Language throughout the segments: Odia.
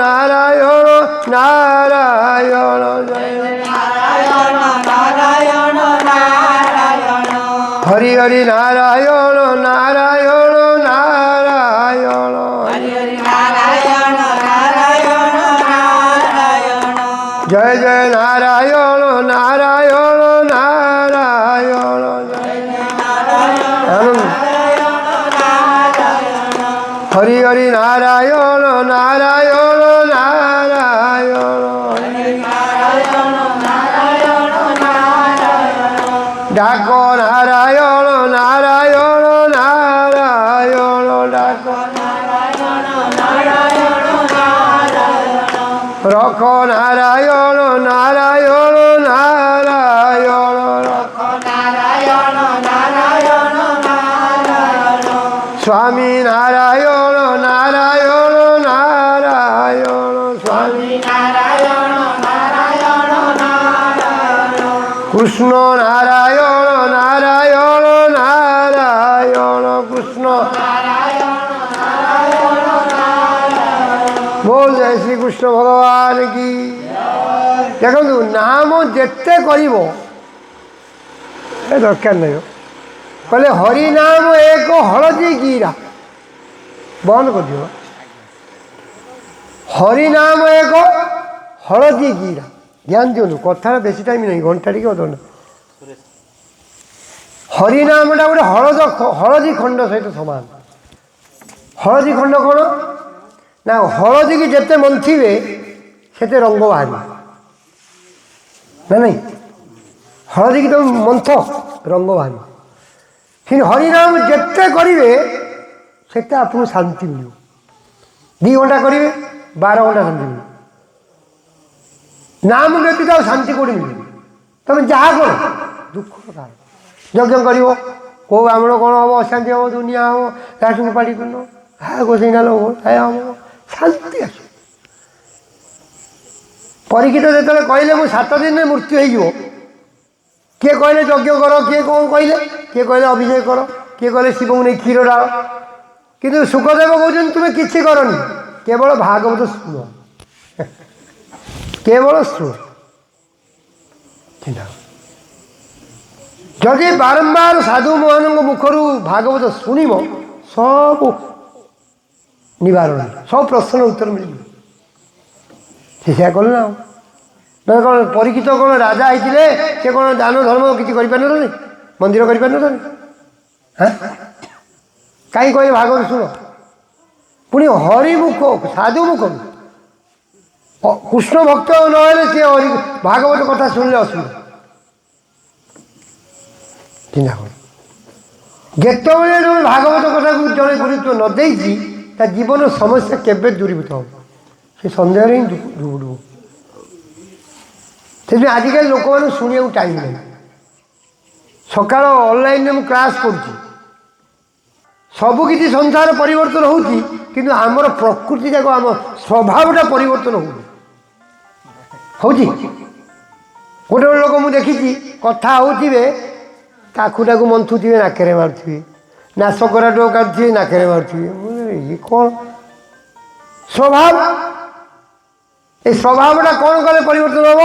নারায়ণ নারায়ণ জয় নারায়ণ নারায়ণ নারায়ণ হরি হরি নারায়ণ নারায়ণ নারায়ণ হরি হরি নারায়ণ নারায়ণ নারায়ণ জয় জয় নারায়ণ নারায়ণ নারায়ণ আনন্দ হরি হরি নারায়ণ নারায়ণ নারায়ণ ডাকো নারায়ণ নারায়ণ নারায়ণ ডাকো রখ নারায়ণ নারায়ণ নারায়ণ স্বামী নারায়ণ নারায়ণ নারায়ণ স্বামী কৃষ্ণ নারায়ণ নারায়ণ নারায়ণ কৃষ্ণ बोल जय श्री कृष्ण भगवान की देखो नाम जेते करिब दरकार नहीं कहले हरि नाम एक हलदी गिरा बंद कर दियो हरि नाम एक हलदी गिरा ध्यान दियो कथा बेसी टाइम नहीं घंटा टी अध हरि नामटा गोटे हलदी खंड सहित समान हलदी खंड कौन ना हलदी की जिते मंथिबे सेते रंग बाहर ना नहीं हलदी की तुम मंथ रंग बाहर कि हरिनाम जिते करेंगे सेते आपको शांति मिल 2 घंटा करेंगे 12 घंटा शांति मिल नाम व्यतीत शांति कौटी मिल तुम जहाँ कर दुख कारण यज्ञ कर कौ ब्राह्मण कौन हम अशांति हम दुनिया हम लास्ट को पाटी कर गोसैना लोग हम शांति आस परीक्षित जो कहले मु 7 दिन में मृत्यु हो किए कहले यज्ञ कर किए कौन कहले किए कहले अभिषेक कर किए कहले शिव को नहीं क्षीर डाल किंतु सुखदेव कहते तुम्हें किसी करनी केवल भागवत शुण केवल शुण जदि बारंबार साधु मान मुखर भागवत शुणव सब निवारण सब प्रश्न उत्तर मिल कल ना कौन परीक्षित कौन राजा होते सी कौन दान धर्म किसी कर मंदिर कर हाँ कहीं कहे भागवत शुण पुणी हरिमुख साधु मुख कृष्ण भक्त नहले सी हरि भागवत कथा शुणिले असुविधा चिंता कर जिते भागवत कथा को जड़े गुरुत्व न देती जीवन समस्या केवे दूरीभूत हो से सन्देह ही डुबुडुब से आजिकल लोक मैंने शुणा टाइम नहीं सकाल ऑनलाइन में क्लास करुँच सबकि संसार परिवर्तन होती किंतु आमर प्रकृति जाक आम स्वभावटा परिवर्तन हो गोटे गोटे लोक मुझे देखी कथा होते काखुटा को मंथुवे नाकरे मारुवे नाशकरा टो काटुवे नाकरे मारुवे ये कौन स्वभाव ये स्वभावटा कौन कले परिवर्तन हम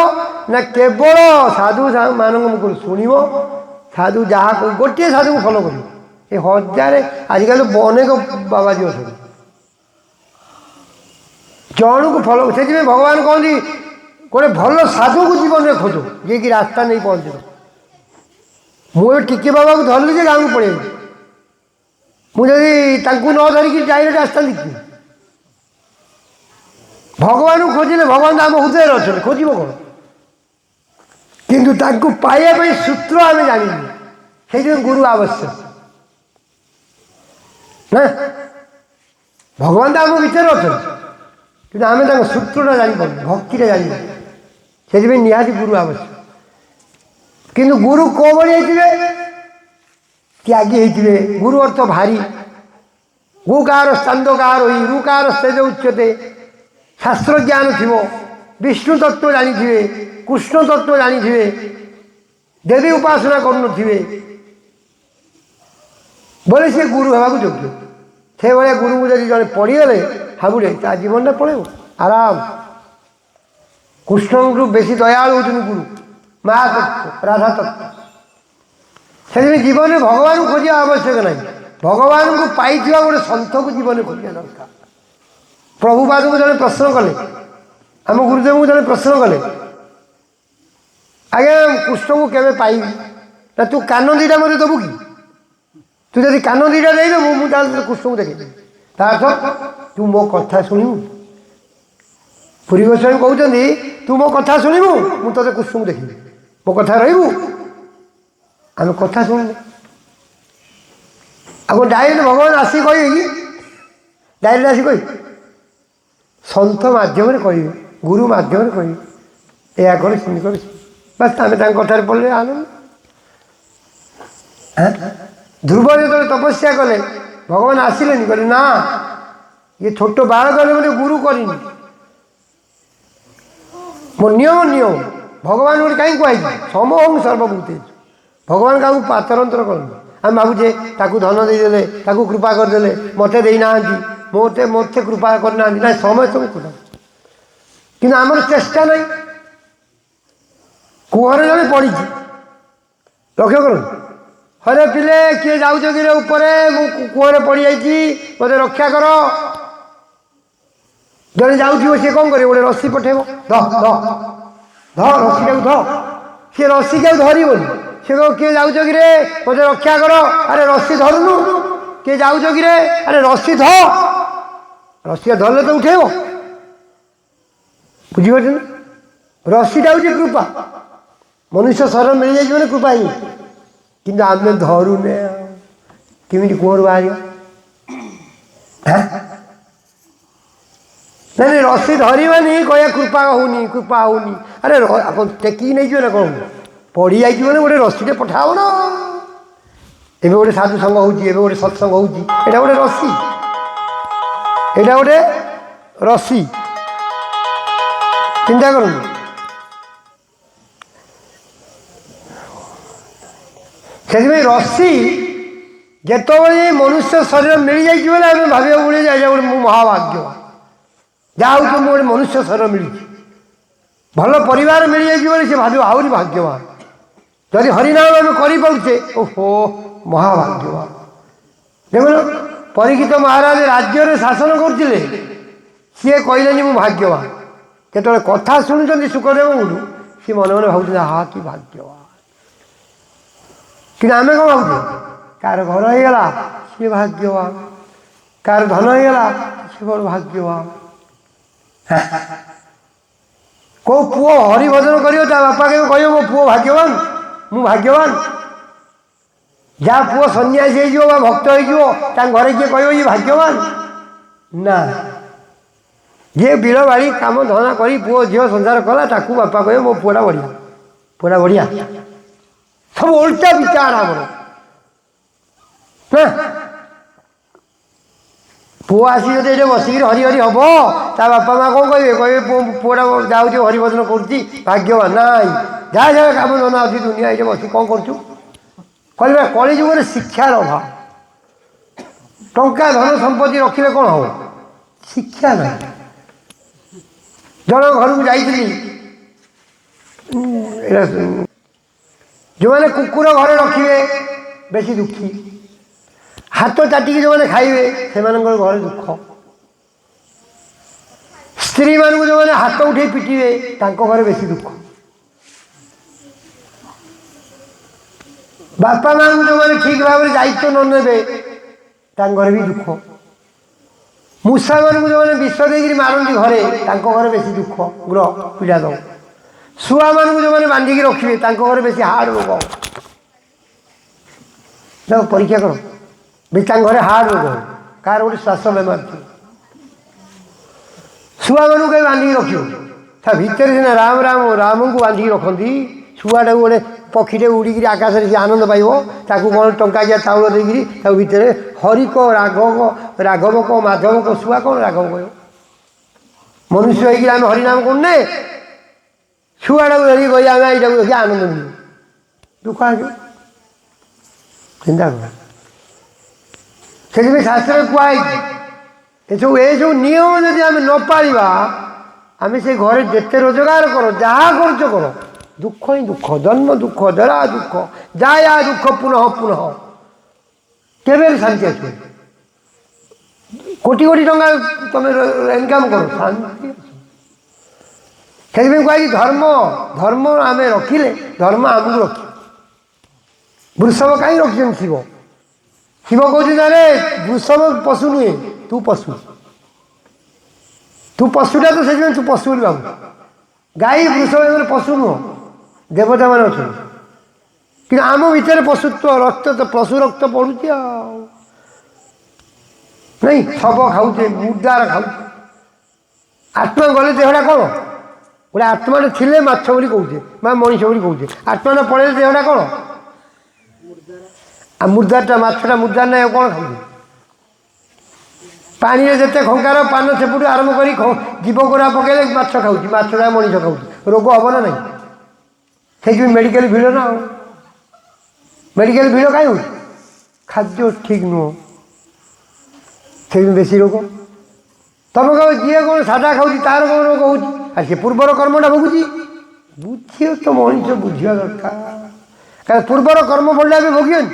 ना केवल साधु मान मुख शुणव साधु जहाँ गोटे साधु को फलो कर हजार आजिकल तो अनेक बाबाजी अच्छा जन को फलो से भगवान कहते गोटे भल साधु को जीवन में खोज जी कि रास्ता नहीं पहुँच मुझे टिके बाबा को धरली गाँव को पड़े मुझे न धरिकी डायरेक्ट रास्ता लिखी भगवान को खोजिले भगवान आम हृदय अच्छा खोज कौन किंतु पाइबा सूत्र आम जानी से गुरु आवश्यक ना भगवान तो आम भर अच्छा कि आम सूत्रटा जापर भक्ति जानी से निहाती गुरु आवश्यक किंतु गुरु कौ भाई त्यागी होते गुरु अर्थ भारी गु कार स्कंद कार रु कार स्तेज उच्यते शास्त्र ज्ञान थी विष्णु तत्व जानी कृष्ण तत्व जानी देवी उपासना करुवे बोले सी गुरु हवा योग्य से भाया गुरु को जब जड़े पड़गले हाबुड़े ता जीवन पड़े ଆରାମ। କୃଷ୍ଣଙ୍କଠୁ ବେଶୀ ଦୟାଳୁ ହେଉଛନ୍ତି ଗୁରୁ, ମା ତତ୍ତ୍ୱ, ରାଧା ତତ୍ତ୍ୱ। ସେଥିପାଇଁ ଜୀବନରେ ଭଗବାନଙ୍କୁ ଖୋଜିବା ଆବଶ୍ୟକ ନାହିଁ। ଭଗବାନଙ୍କୁ ପାଇଥିବା ଗୋଟେ ସନ୍ଥକୁ ଜୀବନରେ ଖୋଜିବା ଦରକାର। ପ୍ରଭୁପାଦଙ୍କୁ ଜଣେ ପ୍ରଶ୍ନ କଲେ, ଆମ ଗୁରୁଦେବଙ୍କୁ ଜଣେ ପ୍ରଶ୍ନ କଲେ, ଆଜ୍ଞା କୃଷ୍ଣଙ୍କୁ କେବେ ପାଇବି? ନା ତୁ କାନ ଦୁଇଟା ମୋତେ ଦେବୁ କି? ତୁ ଯଦି କାନ ଦୁଇଟା ଦେଇଦେବୁ ମୁଁ ତାହେଲେ କୃଷ୍ଣଙ୍କୁ ଦେଖିବି। ତା ଅର୍ଥ ତୁ ମୋ କଥା ଶୁଣିବୁ। ପୁରୀ ଗୋସ୍ୱାମୀ କହୁଛନ୍ତି ତୁ ମୋ କଥା ଶୁଣିବୁ ମୁଁ ତୋତେ କୃଷ୍ଣଙ୍କୁ ଦେଖିବି। ମୋ କଥା ରହିବୁ? ଆମେ କଥା ଶୁଣିବୁ। ଆଉ ଡାଇରେକ୍ଟ ଭଗବାନ ଆସିକି କହିବେ କି? ଡାଇରେକ୍ଟ ଆସି କହିବେ? ସନ୍ଥ ମାଧ୍ୟମରେ କହିବେ, ଗୁରୁ ମାଧ୍ୟମରେ କହିବେ, ଏହା କରେ ସେମିତି କରେ। ବାସ୍ ଆମେ ତାଙ୍କ କଥାରେ ପଡ଼ିଲେ ଆନନ୍ଦ। ଧ୍ରୁବ ଯେତେବେଳେ ତପସ୍ୟା କଲେ ଭଗବାନ ଆସିଲେନି, କହିଲେ ନା ଇଏ ଛୋଟ ବାଳକ ହେଲେ ମୋତେ ଗୁରୁ କରିନି। ମୋ ନିୟମ ନିୟମ। ଭଗବାନ ଗୋଟେ କାହିଁକି କୁହାଯାଇଛି? ସମହଂ ସର୍ବଭୂତେଷୁ। ଭଗବାନ କାହାକୁ ପାତରଅନ୍ତର କରନ୍ତି। ଆମେ ଭାବୁଛେ ତାକୁ ଧନ ଦେଇଦେଲେ, ତାକୁ କୃପା କରିଦେଲେ, ମୋତେ ଦେଇନାହାନ୍ତି, ମୋତେ କୃପା କରିନାହାନ୍ତି। ନାଇଁ, ସମସ୍ତଙ୍କୁ କୃପା। କିନ୍ତୁ ଆମର ଚେଷ୍ଟା ନାହିଁ। କୁଅରେ ଜଣେ ପଡ଼ିଛି, ଲକ୍ଷ୍ୟ କରନ୍ତୁ, ହରେ ପିଲେ କିଏ ଯାଉଛ କିରେ ଉପରେ, ମୁଁ କୂଅରେ ପଡ଼ିଯାଇଛି, ମୋତେ ରକ୍ଷା କର। ଜଣେ ଯାଉଥିବ, ସିଏ କ'ଣ କରିବ? ଗୋଟେ ରସି ପଠେଇବ, ଧ ରସିଟାକୁ ଧ। ସିଏ ରସିକି ଆଉ ଧରିବନି, ସିଏ କହିବ କିଏ ଯାଉଛ କିରେ, ମୋତେ ରକ୍ଷା କର। ଆରେ ରସି ଧରୁନୁ, କିଏ ଯାଉଛ କିରେ, ଆରେ ରସି ଧ। ରସିଟା ଧରିଲେ ତ ଉଠେଇବ। ବୁଝିପାରୁଛନ୍ତି? ରସିଟା ହେଉଛି କୃପା। ମନୁଷ୍ୟ ଶରୀର ମିଳିଯାଇଛି ମାନେ କୃପା ହିଁ। କିନ୍ତୁ ଆମେ ଧରୁନେ, ଆଉ କେମିତି କୂଅରୁ ବାହାରିବା? ନାଇଁ ରସି ଧରିବାନି, କହିବା କୃପା ହଉନି, କୃପା ହଉନି। ଆରେ ଆପଣ ଟେକିକି ନେଇଯିବେ ନା କ'ଣ? ପଡ଼ିଯାଇଛି ମାନେ ଗୋଟେ ରସିଟେ ପଠାବ ନା। ଏବେ ଗୋଟେ ସାଧୁ ସଂଘ ହେଉଛି, ଏବେ ଗୋଟେ ସତ୍ସଙ୍ଗ ହେଉଛି, ଏଇଟା ଗୋଟେ ରସି, ଏଇଟା ଗୋଟେ ରସି। ଚିନ୍ତା କରନ୍ତୁ। ସେଥିପାଇଁ ରସି ଯେତେବେଳେ ମନୁଷ୍ୟ ଶରୀର ମିଳିଯାଇଛି ବୋଲେ ଆମେ ଭାବିବାକୁ ପଡ଼ିବ ଯେ ଗୋଟେ ମୁଁ ମହାଭାଗ୍ୟବାନ, ଯାହା ହେଉଛି ମୁଁ ଗୋଟେ ମନୁଷ୍ୟ ଶରୀର ମିଳିଛି। ଭଲ ପରିବାର ମିଳିଯାଇଛି ବୋଲି ସେ ଭାବିବ ଆହୁରି ଭାଗ୍ୟବାନ। ଯଦି ହରିନାମ ଆମେ କରିପାରୁଛେ, ଓହୋ ମହାଭାଗ୍ୟବାନ। ଦେଖୁନ ପରୀକ୍ଷିତ ମହାରାଜ ରାଜ୍ୟରେ ଶାସନ କରୁଥିଲେ, ସିଏ କହିଲେନି ମୁଁ ଭାଗ୍ୟବାନ। କେତେବେଳେ କଥା ଶୁଣୁଛନ୍ତି ଶୁକଦେବଙ୍କଠୁ, ସିଏ ମନେ ମନେ ଭାବୁଛନ୍ତି ହା କି ଭାଗ୍ୟବାନ। କିନ୍ତୁ ଆମେ କ'ଣ ଭାବୁଛେ? କାହାର ଘର ହେଇଗଲା ସିଏ ଭାଗ୍ୟବାନ, କାହାର ଧନ ହେଇଗଲା ସିଏ ବଡ଼ ଭାଗ୍ୟବାନ। କେଉଁ ପୁଅ ହରିଭଜନ କରିବ ତା ବାପା କେବେ କହିବ ମୋ ପୁଅ ଭାଗ୍ୟବାନ, ମୁଁ ଭାଗ୍ୟବାନ? ଯାହା ପୁଅ ସନ୍ନ୍ୟାସୀ ହେଇଯିବ ବା ଭକ୍ତ ହେଇଯିବ, ତାଙ୍କ ଘରେ କିଏ କହିବ ଇଏ ଭାଗ୍ୟବାନ? ନା। ଯିଏ ବିଲ ବାଡ଼ି କାମ ଧନ୍ଦା କରି ପୁଅ ଝିଅ ସଂସାର କଲା, ତାକୁ ବାପା କହିବ ମୋ ପୁଅଟା ବଢ଼ିଆ, ପୁଅଟା ବଢ଼ିଆ। ସବୁ ଓଲଟା ବିଚାର ଆମର। ପୁଅ ଆସି ଯଦି ଏଠି ବସିକିରି ହରି ହରି ହବ, ତା ବାପା ମା କ'ଣ କହିବେ? କହିବେ ପୁଅଟା ଯାଉଛି ହରିଭଜନ କରୁଛି ଭାଗ୍ୟବାନ। ନାଇଁ, ଯାହା ଯାହା କାମ ଧନ୍ଦା ଅଛି ଦୁନିଆ, ଏଇଠି ବସି କ'ଣ କରୁଛୁ? କହିବେ କଳି ଯୁଗରେ ଶିକ୍ଷାର ଅଭାବ। ଟଙ୍କା ଧନ ସମ୍ପତ୍ତି ରଖିଲେ କ'ଣ ହବ? ଶିକ୍ଷା ନାହିଁ। ଜଣ ଘରକୁ ଯାଇଥିଲି, ଯେଉଁମାନେ କୁକୁର ଘରେ ରଖିବେ ବେଶୀ ଦୁଃଖୀ, ହାତ ଚାଟିକି ଯେଉଁମାନେ ଖାଇବେ ସେମାନଙ୍କର ଘରେ ଦୁଃଖ, ସ୍ତ୍ରୀମାନଙ୍କୁ ଯେଉଁମାନେ ହାତ ଉଠେଇ ପିଟିବେ ତାଙ୍କ ଘରେ ବେଶୀ ଦୁଃଖ, ବାପା ମାଆଙ୍କୁ ଯେଉଁମାନେ ଠିକ୍ ଭାବରେ ଦାୟିତ୍ୱ ନ ନେବେ ତାଙ୍କ ଘରେ ବି ଦୁଃଖ, ମୂଷାମାନଙ୍କୁ ଯେଉଁମାନେ ବିଷ ଦେଇକିରି ମାରନ୍ତି ଘରେ ତାଙ୍କ ଘରେ ବେଶୀ ଦୁଃଖ, ଗ୍ରହ ପୀଡ଼ା ଦେବ। ଶୁଆମାନଙ୍କୁ ଯେଉଁମାନେ ବାନ୍ଧିକି ରଖିବେ ତାଙ୍କ ଘରେ ବେଶୀ ହାର୍ଟ ରୋଗ। ଯାଅ ପରୀକ୍ଷା କର, ବେଶୀ ତାଙ୍କ ଘରେ ହାର୍ଟ ରୋଗ, କାହାର ଗୋଟେ ଶ୍ୱାସ ବେମାର ଥିବ। ଶୁଆମାନଙ୍କୁ କେହି ବାନ୍ଧିକି ରଖିବ, ତା ଭିତରେ ସିନା ରାମ ରାମ ରାମଙ୍କୁ ବାନ୍ଧିକି ରଖନ୍ତି। ଶୁଆଟାକୁ ଗୋଟେ ପକ୍ଷୀଟେ ଉଡ଼ିକିରି ଆକାଶରେ ସେ ଆନନ୍ଦ ପାଇବ, ତାକୁ କ'ଣ ଟଙ୍କାକିଆ ଚାଉଳ ଦେଇକିରି ତାକୁ ଭିତରେ ହରିକ ରାଘବ କ ମାଧବ କ ଶୁଆ କ'ଣ ରାଘବ କହିବ? ମନୁଷ୍ୟ ହେଇକିରି ଆମେ ହରିନାମ କରୁନେ, ଛୁଆଟାକୁ ଧରିକି କହି ଆମେ ଏଇଟାକୁ ଦେଖି ଆନନ୍ଦ ମିଳିବ, ଦୁଃଖ ଆସିବ। ଚିନ୍ତା କର। ସେଥିପାଇଁ ଶାସ୍ତ୍ରରେ କୁହାହେଇଛି ଏସବୁ ନିୟମ ଯଦି ଆମେ ନ ପାଳିବା ଆମେ ସେ ଘରେ ଯେତେ ରୋଜଗାର କର ଯାହା କରୁଛ କର ଦୁଃଖ ହିଁ ଦୁଃଖ, ଜନ୍ମ ଦୁଃଖ, ଜରା ଦୁଃଖ, ଯାଆ ଦୁଃଖ ପୁନଃ ପୁନଃ, କେବେ ଶାନ୍ତି ଆସିବ? କୋଟି କୋଟି ଟଙ୍କା ତମେ ଇନକମ୍ କର, ଶାନ୍ତି ଆସିବ। ସେଥିପାଇଁ କୁହାଯାଇଛି ଧର୍ମ, ଧର୍ମ ଆମେ ରଖିଲେ ଧର୍ମ ଆମକୁ ରଖିବ। ବୃଷଭ କାହିଁ ରଖିଛନ୍ତି ଶିବ? ଶିବ କହୁଛନ୍ତି ଆରେ ବୃଷଭ ପଶୁ ନୁହେଁ, ତୁ ପଶୁ, ତୁ ପଶୁଟା ତ ସେଥିପାଇଁ ତୁ ପଶୁ ବୋଲି ଭାବୁ। ଗାଈ ବୃଷଭ ଏମାନେ ପଶୁ ନୁହଁ, ଦେବତାମାନେ ଅଛନ୍ତି। କିନ୍ତୁ ଆମ ଭିତରେ ପଶୁତ୍ୱ ରକ୍ତ ତ ପଶୁ ରକ୍ତ ପଡ଼ୁଛି ଆଉ ନାଇଁ, ଶବ ଖାଉଛେ, ମୁର୍ଦାର ଖାଉଛେ। ଆତ୍ମା ଗଲେ ଦେହଟା କ'ଣ? ଗୋଟେ ଆତ୍ମାଟା ଥିଲେ ମାଛ ବୋଲି କହୁଛେ ବା ମଣିଷ ବୋଲି କହୁଛେ, ଆତ୍ମାଟା ପଳେଇଲେ ଦେହଟା କ'ଣ? ଆଉ ମୁର୍ଦାରଟା, ମାଛଟା ମୁର୍ଦାର ନାହିଁ, ଆଉ କ'ଣ ଖାଉଛେ? ପାଣିରେ ଯେତେ ଖଙ୍କାର ପାନ ସେପଟୁ ଆରମ୍ଭ କରି ଜୀବ ଗୋରା ପକେଇଲେ ମାଛ ଖାଉଛି, ମାଛଟା ମଣିଷ ଖାଉଛି, ରୋଗ ହବ ନା ନାହିଁ? ସେଇଥିପାଇଁ ମେଡ଼ିକାଲ ଭିଡ଼ ନା। ଆଉ ମେଡ଼ିକାଲ ଭିଡ଼ କାହିଁ ହେଉଛି? ଖାଦ୍ୟ ଠିକ୍ ନୁହଁ, ସେଇଥିପାଇଁ ବେଶୀ ରୋଗ। ତମେ କହିବ ଯିଏ କ'ଣ ସାଦା ଖାଉଛି ତାର କ'ଣ ରୋଗ ହେଉଛି? ଆଉ ସେ ପୂର୍ବର କର୍ମଟା ଭୋଗୁଛି। ବୁଝିବ ତ, ମଣିଷ ବୁଝିବା ଦରକାର। କାରଣ ପୂର୍ବର କର୍ମ ପଡ଼ିଲେ ଆମେ ଭୋଗିବନି।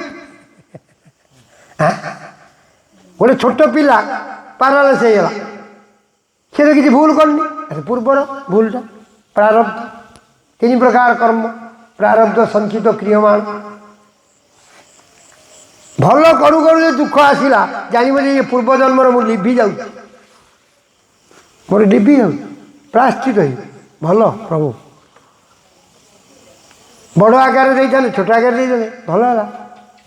ଗୋଟେ ଛୋଟ ପିଲା ପାରାଲିସିସ୍ ହେଇଗଲା, ସେ ତ କିଛି ଭୁଲ କରିନି, ପୂର୍ବର ଭୁଲଟା ପ୍ରାରବ୍ଧ। 3 ପ୍ରକାର କର୍ମ, ପ୍ରାରବ୍ଧ, ସଞ୍ଚିତ, କ୍ରିୟମାଣ। ଭଲ କରୁ କରୁ ଯେ ଦୁଃଖ ଆସିଲା, ଜାଣିବ ଯେ ଇଏ ପୂର୍ବ ଜନ୍ମର ମୁଁ ଲିଭି ଯାଉଛି, ମୋର ଲିଭି ଯାଉଛି, ପ୍ରାୟଶ୍ଚିତ ହେଇ ଭଲ ପ୍ରଭୁ ବଡ଼ ଆକାରରେ ଦେଇଥାନ୍ତେ, ଛୋଟ ଆକାରରେ ଦେଇଥାନ୍ତେ, ଭଲ ହେଲା।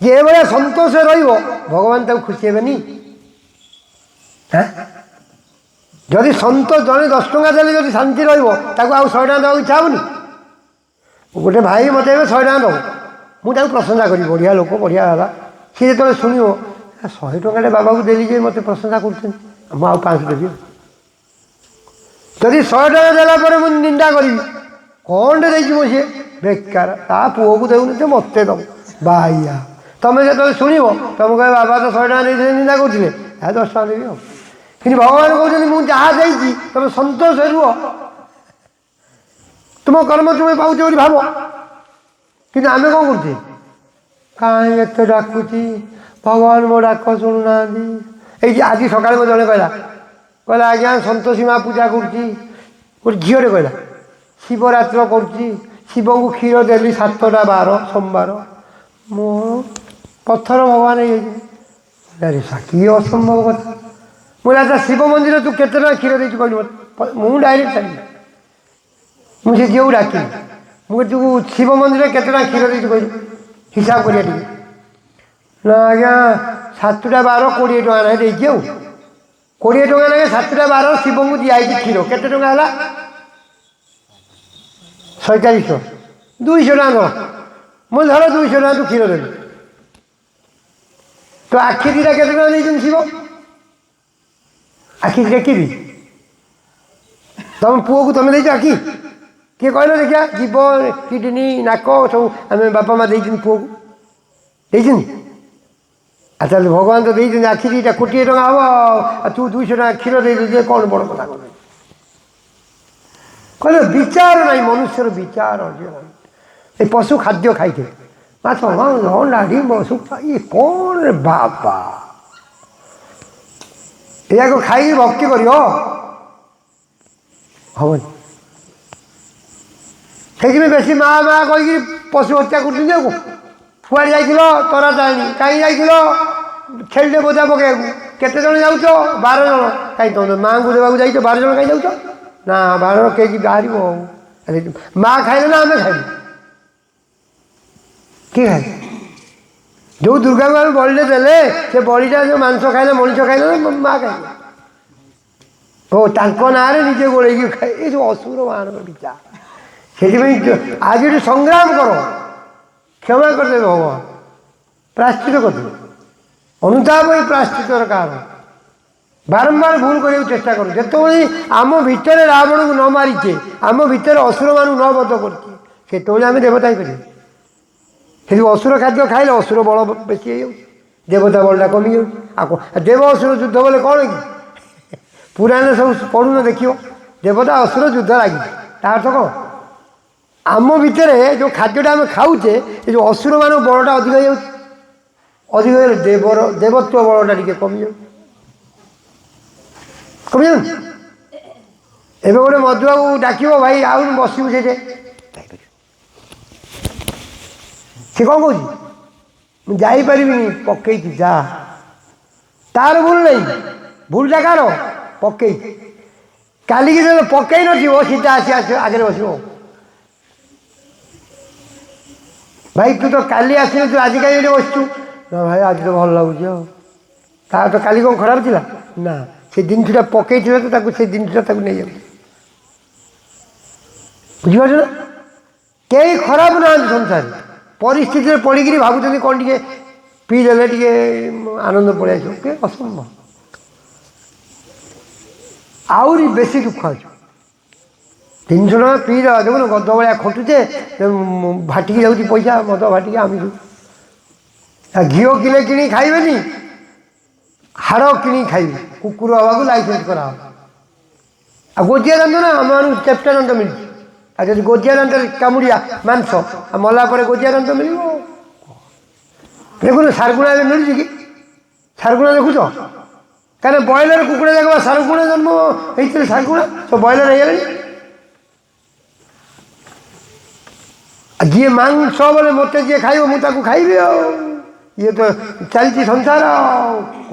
ଯେ ଏଭଳିଆ ସନ୍ତୋଷ ରହିବ ଭଗବାନ ତାକୁ ଖୁସି ହେବେନି? ଯଦି ସନ୍ତୋଷ, ଜଣେ 10 ଟଙ୍କା ଦେଲେ ଯଦି ଶାନ୍ତି ରହିବ, ତାକୁ ଆଉ 100 ଟଙ୍କା ଦେବାକୁ ଇଚ୍ଛା ହେବନି? ଗୋଟେ ଭାଇ ମୋତେ ଏବେ 100 ଟଙ୍କା ଦେବ, ମୁଁ ତାକୁ ପ୍ରଶଂସା କରିବି, ବଢ଼ିଆ ଲୋକ, ବଢ଼ିଆ ହେଲା। ସିଏ ଯେତେବେଳେ ଶୁଣିବ 100 ଟଙ୍କାଟେ ବାବାକୁ ଦେଲି ଯେ ମୋତେ ପ୍ରଶଂସା କରୁଛନ୍ତି, ମୁଁ ଆଉ 500 ଦେବି। ଯଦି 100 ଟଙ୍କା ଦେଲା ପରେ ମୁଁ ନିନ୍ଦା କରିବି, କ'ଣଟେ ଦେଇଛି ମୁଁ, ସିଏ ବେକାର, ତା ପୁଅକୁ ଦେଉନି ଯେ ମୋତେ ଦେବ, ବାଇଆ। ତମେ ଯେତେବେଳେ ଶୁଣିବ ତମେ କହିବ ବାବା ତ 100 ଟଙ୍କା ଦେଇଥିଲେ, ନିନ୍ଦା କରୁଥିଲେ, 10 ଟଙ୍କା ଦେବି ଆଉ। କିନ୍ତୁ ଭଗବାନ କହୁଛନ୍ତି ମୁଁ ଯାହା ଦେଇଛି ତମେ ସନ୍ତୋଷ ରୁହ, ତୁମ କର୍ମ ତୁମେ ପାଉଛ ବୋଲି ଭାବ। କିନ୍ତୁ ଆମେ କ'ଣ କରୁଛେ? କାହିଁ ଏତେ ଡାକୁଛି, ଭଗବାନ ମୋ ଡାକ ଶୁଣୁନାହାନ୍ତି। ଏଇ ଆଜି ସକାଳେ ମୋ ଜଣେ କହିଲା ଆଜ୍ଞା ସନ୍ତୋଷୀ ମା ପୂଜା କରୁଛି, ଗୋଟେ ଝିଅଟେ କହିଲା ଶିବରାତ୍ର କରୁଛି, ଶିବଙ୍କୁ କ୍ଷୀର ଦେଲି 7ଟା ବାର ସୋମବାର, ମୋ ପଥର ଭଗବାନ ହେଇଯାଇଛି। ଆରେ କି ଅସମ୍ଭବ କଥା। ମୁଁ ଆଚ୍ଛା ଶିବ ମନ୍ଦିର ତୁ କେତେ ଟଙ୍କା କ୍ଷୀର ଦେଇଛୁ କହିଲୁ ମୋତେ? ମୁଁ ଡାଇରେକ୍ଟ ଛାଡ଼ିଲି, ମୁଁ ସେ ଝିଅକୁ ଡାକିଲି, ମୁଁ ତୁ ଶିବ ମନ୍ଦିରରେ କେତେ ଟଙ୍କା କ୍ଷୀର ଦେଇଛୁ କହିଲୁ, ହିସାବ କରିବା ଟିକେ। ନା ଆଜ୍ଞା 7ଟା ବାର 20 ଟଙ୍କା ନାହିଁ ଦେଇଛି, ଆଉ 20 ଟଙ୍କା ନାହିଁ 7ଟା ବାର ଶିବଙ୍କୁ ଦିଆହେଇଛି କ୍ଷୀର, କେତେ ଟଙ୍କା ହେଲା? 4700, 200 ଟଙ୍କା ଧର। ମୁଁ ଧର 200 ଟଙ୍କା ତୁ କ୍ଷୀର ଦେଲି, ତ ଆଖି ଦିଟା କେତେ ଟଙ୍କା ଦେଇଛନ୍ତି ଶିବ? ଆଖି ଦେଖିବି ତମ ପୁଅକୁ ତମେ ଦେଇଛ ଆଖି? କିଏ କହିଲ ଦେଖିଆ? ଜୀବ, କିଡ଼ନୀ, ନାକ ସବୁ ଆମେ ବାପା ମା ଦେଇଛନ୍ତି ପୁଅକୁ, ଦେଇଛନ୍ତି। ଆଉ ତାହେଲେ ଭଗବାନ ତ ଦେଇଛନ୍ତି ଆଖି ଦିଟା, 1,000,000 ଟଙ୍କା ହବ, ଆଉ ତୁ 200 ଟଙ୍କା କ୍ଷୀର ଦେଇଦେଉଛୁ, କ'ଣ ବଡ଼ କଥା କହିଲେ? ବିଚାର ନାହିଁ, ମନୁଷ୍ୟର ବିଚାର ଅଛି। ଏ ପଶୁ ଖାଦ୍ୟ ଖାଇଥିବେ, ମାଛ, ଅଣ୍ଡା, ଡିମ୍ବ, ଶୁଖୁଆ, ଇଏ କ'ଣ ରେ ବାବା, ଏହାକୁ ଖାଇକି ଭକ୍ତି କରିବ ହବନି। ସେଇଥିପାଇଁ ବେଶୀ ମା କହିକି ପଶୁ ହତ୍ୟା କରୁଛନ୍ତି। ଆଉ କୁଆଡ଼େ ଯାଇଥିଲ? ତରା ତାରିଣୀ। କାହିଁ ଯାଇଥିଲ? ଛେଳିଟେ ବୋଝା ପକେଇବାକୁ। କେତେ ଜଣ ଯାଉଛ? 12 ଜଣ। କାହିଁ ତମେ ମାଆଙ୍କୁ ଦେବାକୁ ଯାଇଛ, 12 ଜଣ କାହିଁ ଯାଉଛ? ନା 12 ଜଣ କେଜି ବାହାରିବ। ଆଉ ମା ଖାଇଲେ ନା ଆମେ ଖାଇଲୁ? କିଏ ଖାଇଲେ? ଯେଉଁ ଦୁର୍ଗାଙ୍କୁ ଆମେ ବଳିରେ ଦେଲେ, ସେ ବଳିଟା ଯେଉଁ ମାଂସ ଖାଇଲେ, ମଣିଷ ଖାଇଲେ ନା ମା ଖାଇଲେ? ଓ ତାଙ୍କ ନାଁରେ ନିଜେ ଗୋଳେଇକି ଖାଇ, ଏ ଯେଉଁ ଅସୁର ମାନଙ୍କର ବିଚାର। ସେଥିପାଇଁ ଆଜିଠୁ ସଂଗ୍ରାମ କର, କ୍ଷମା କରିଦେବେ ଭଗବାନ, ପ୍ରାୟଶ୍ଚିତ କରିଦେବେ। ଅନୁତାପ ହିଁ ପ୍ରାୟଶ୍ଚିତର କାରଣ। ବାରମ୍ବାର ଭୁଲ କରିବାକୁ ଚେଷ୍ଟା କରୁ। ଯେତେବେଳେ ଆମ ଭିତରେ ରାବଣକୁ ନ ମାରିଛେ, ଆମ ଭିତରେ ଅସୁରମାନଙ୍କୁ ନ ବଧ କରିଛେ, ସେତେବେଳେ ଆମେ ଦେବତା ହେଇପାରିବେ। ସେ ଯେଉଁ ଅସୁର ଖାଦ୍ୟ ଖାଇଲେ ଅସୁର ବଳ ବେଶୀ ହେଇଯାଉଛି, ଦେବତା ବଳଟା କମିଯାଉଛି। ଆଉ ଦେବ ଅସୁର ଯୁଦ୍ଧ ବୋଲେ କ'ଣ କି? ପୁରାଣରେ ସବୁ ପଢ଼ୁନ ଦେଖିବ, ଦେବତା ଅସୁର ଯୁଦ୍ଧ ଲାଗିଛି। ତା ଅର୍ଥ କ'ଣ? ଆମ ଭିତରେ ଯେଉଁ ଖାଦ୍ୟଟା ଆମେ ଖାଉଛେ ଏ ଯେଉଁ ଅସୁରମାନଙ୍କ ବଳଟା ଅଧିକ ହେଇଯାଉଛି, ଅଧିକ ହେଇଗଲେ ଦେବତ୍ୱ ବଳଟା ଟିକେ କମିଯାଉଛି, କମିଯାଉନି? ଏବେ ଗୋଟେ ମଧୁବାବୁ ଡାକିବ, ଭାଇ ଆଉ ବସିବୁ ସେଇଠି, ସେ କ'ଣ କହୁଛି? ମୁଁ ଯାଇପାରିବିନି, ପକେଇଛି ଯା। ତାର ଭୁଲ ନାହିଁ, ଭୁଲଟା କାହାର? ପକେଇଛି। କାଲିକି ଯେତେବେଳେ ପକେଇ ନଥିବ ସିଧା ଆସି ଆଗରେ ବସିବ। ଭାଇ ତୁ ତ କାଲି ଆସିନଥିଲୁ, ଆଜି କାହିଁ ଏଠି ବସିଛୁ? ନା ଭାଇ ଆଜି ତ ଭଲ ଲାଗୁଛି ଆଉ। ତାର ତ କାଲି କ'ଣ ଖରାପ ଥିଲା? ନା, ସେ ଜିନିଷଟା ପକେଇଥିଲା ତ ତାକୁ, ସେ ଜିନିଷଟା ତାକୁ ନେଇଯାଉଛି। ବୁଝିପାରୁଛ ନା? କେହି ଖରାପ ନାହାନ୍ତି ସଂସାରରେ। ପରିସ୍ଥିତିରେ ପଡ଼ିକିରି ଭାବୁଛନ୍ତି କ'ଣ ଟିକେ ପିଇଦେଲେ ଟିକେ ଆନନ୍ଦ ପଳେଇ ଆସିବ, କେ ଅସମ୍ଭବ। ଆହୁରି ବେଶୀ ଦୁଃଖ ଅଛି। 300 ଟଙ୍କା ପିଇଦେବା, ଦେଖୁନ ଗଧ ଭଳିଆ ଖଟୁଛେ, ଭାଟିକି ଯାଉଛି ପଇସା, ମଦ ଭାଟିକି ଆମେ ଯିବୁ। ଘିଅ କିଲେ କିଣି ଖାଇବେନି, ହାଡ଼ କିଣିକି ଖାଇବେ। କୁକୁର ହେବାକୁ ଲାଇସେନ୍ସ କରାହେବ। ଆଉ ଗୋଜିଆ ଦାନ୍ତ ନା, ଆମମାନଙ୍କୁ ଚେପ୍ଟା ଦାନ୍ତ ମିଳୁଛି। ଆଉ ଯଦି ଗୋଜିଆ ଦାନ୍ତରେ କାମୁଡ଼ିଆ ମାଂସ, ଆଉ ମଲା ପରେ ଗୋଜିଆ ଦାନ୍ତ ମିଳିବ। ଦେଖୁନ ଶାରଗୁଣା ଏବେ ମିଳୁଛି କି? ଶାରଗୁଣା ଦେଖୁଛ? କାହିଁକିନା ବ୍ରଏଲର କୁକୁଡ଼ା ଯାକ ଶାରଗୁଣା ଜନ୍ମ ହେଇଥିଲେ, ଶାରଗୁଣା ସବୁ ବ୍ରଏଲର ହେଇଗଲେଣି। ଯିଏ ମାଂସ ବୋଲେ ମୋତେ ଯିଏ ଖାଇବ ମୁଁ ତାକୁ ଖାଇବି ଆଉ। ଇଏ ତ ଚାଲିଛି ସଂସାର ଆଉ।